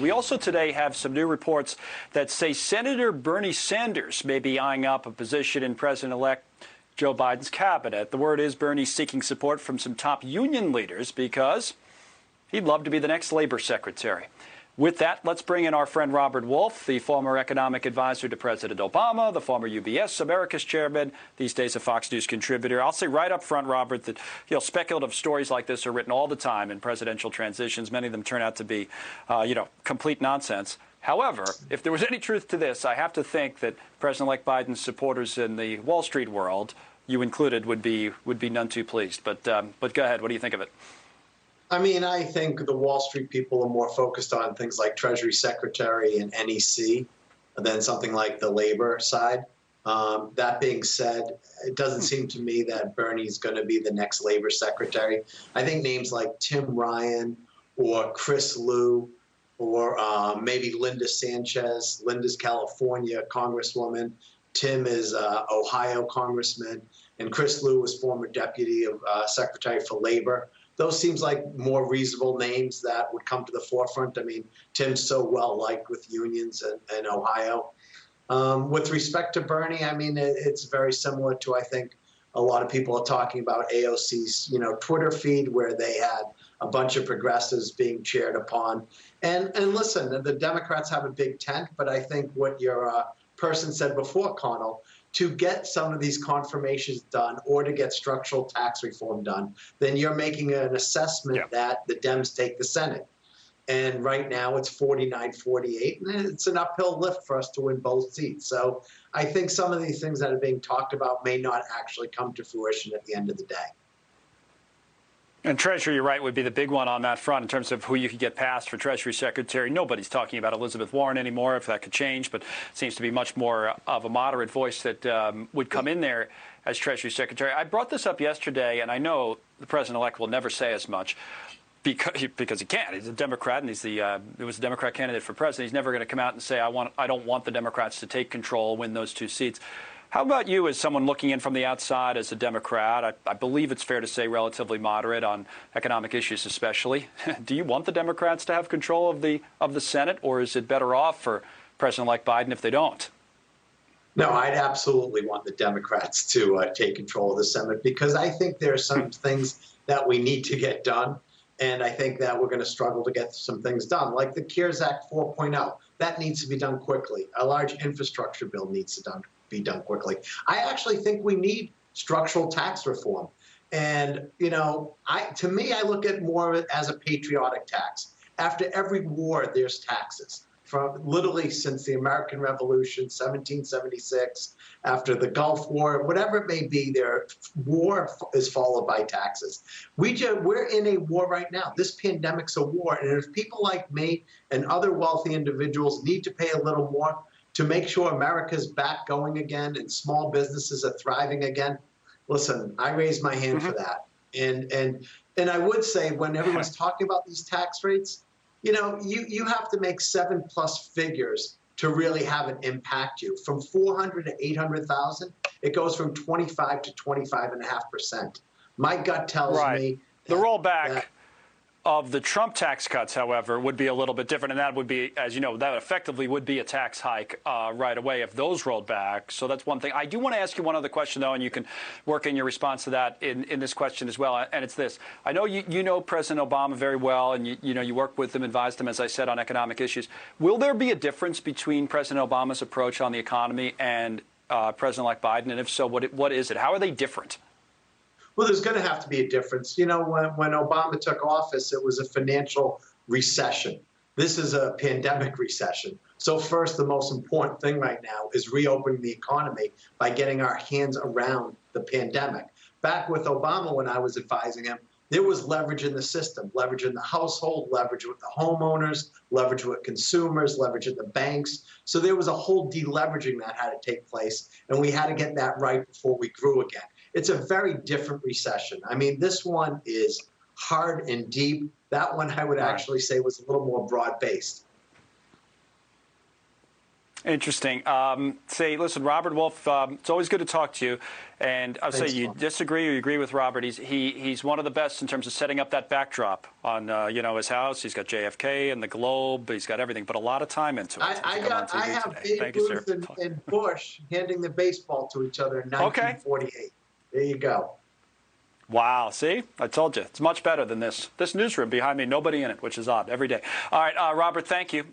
We also today have some new reports that say Senator Bernie Sanders may be eyeing up a position in President-elect Joe Biden's cabinet. The word is Bernie's seeking support from some top union leaders because he'd love to be the next labor secretary. With that, let's bring in our friend Robert Wolf, the former economic advisor to President Obama, the former UBS Americas chairman, these days a Fox News contributor. I'll say right up front, Robert, that speculative stories like this are written all the time in presidential transitions. Many of them turn out to be, complete nonsense. However, if there was any truth to this, I have to think that President-elect Biden's supporters in the Wall Street world, you included, would be none too pleased. But go ahead. What do you think of it? I mean, I think the Wall Street people are more focused on things like Treasury Secretary and NEC than something like the labor side. That being said, it doesn't seem to me that Bernie's going to be the next labor secretary. I think names like Tim Ryan or Chris Liu or maybe Linda Sanchez. Linda's California congresswoman. Tim is Ohio congressman. And Chris Liu was former deputy of secretary for labor. Those seems like more reasonable names that would come to the forefront. I mean, Tim's so well liked with unions in Ohio. With respect to Bernie, I mean, it's very similar to, I think, a lot of people are talking about AOC's, Twitter feed where they had a bunch of progressives being cheered upon. And listen, the Democrats have a big tent, but I think what your person said before, Connell, to get some of these confirmations done or to get structural tax reform done, then you're making an assessment that the Dems take the Senate. And right now it's 49-48, and it's an uphill lift for us to win both seats. So I think some of these things that are being talked about may not actually come to fruition at the end of the day. And Treasury, you're right, would be the big one on that front in terms of who you could get past for Treasury Secretary. Nobody's talking about Elizabeth Warren anymore, if that could change, but it seems to be much more of a moderate voice that would come in there as Treasury Secretary. I brought this up yesterday, and I know the President-elect will never say as much because he can't. He's a Democrat, and he was a Democrat candidate for president. He's never going to come out and say, I don't want the Democrats to take control, win those two seats. How about you as someone looking in from the outside as a Democrat? I believe it's fair to say relatively moderate on economic issues especially. Do you want the Democrats to have control of the Senate, or is it better off for President-elect Biden if they don't? No, I'd absolutely want the Democrats to take control of the Senate because I think there are some things that we need to get done. And I think that we're going to struggle to get some things done, like the CARES Act 4.0. That needs to be done quickly. A large infrastructure bill needs to be done quickly. I actually think we need structural tax reform. And, to me, I look at more as a patriotic tax. After every war, there's taxes. From literally since the American Revolution, 1776, after the Gulf War, whatever it may be, war is followed by taxes. We're in a war right now. This pandemic's a war, and if people like me and other wealthy individuals need to pay a little more to make sure America's back going again and small businesses are thriving again, listen, I raise my hand for that. And I would say when everyone's talking about these tax rates, you have to make 7+ figures to really have it impact you. From 400 to 800,000, it goes from 25 to 25.5%. My gut tells me the rollback of the Trump tax cuts, however, would be a little bit different, and that would be, as you know, that effectively would be a tax hike right away if those rolled back. So that's one thing. I do want to ask you one other question, though, and you can work in your response to that in this question as well, and it's this. I know you know President Obama very well, and you work with him, advised him, as I said, on economic issues. Will there be a difference between President Obama's approach on the economy and President-elect Biden, and if so, what is it? How are they different? Well, there's going to have to be a difference. When Obama took office, it was a financial recession. This is a pandemic recession. So first, the most important thing right now is reopening the economy by getting our hands around the pandemic. Back with Obama, when I was advising him, there was leverage in the system, leverage in the household, leverage with the homeowners, leverage with consumers, leverage at the banks. So there was a whole deleveraging that had to take place, and we had to get that right before we grew again. It's a very different recession. I mean, this one is hard and deep. That one, I would actually say, was a little more broad-based. Interesting. Say, listen, Robert Wolf, it's always good to talk to you. And I'll say you disagree or you agree with Robert. He's one of the best in terms of setting up that backdrop on his house. He's got JFK and the Globe. He's got everything, but a lot of time into it. I have Babe Ruth and Bush handing the baseball to each other in 1948. Okay. There you go. Wow. See, I told you. It's much better than this. This newsroom behind me, nobody in it, which is odd every day. All right, Robert, thank you.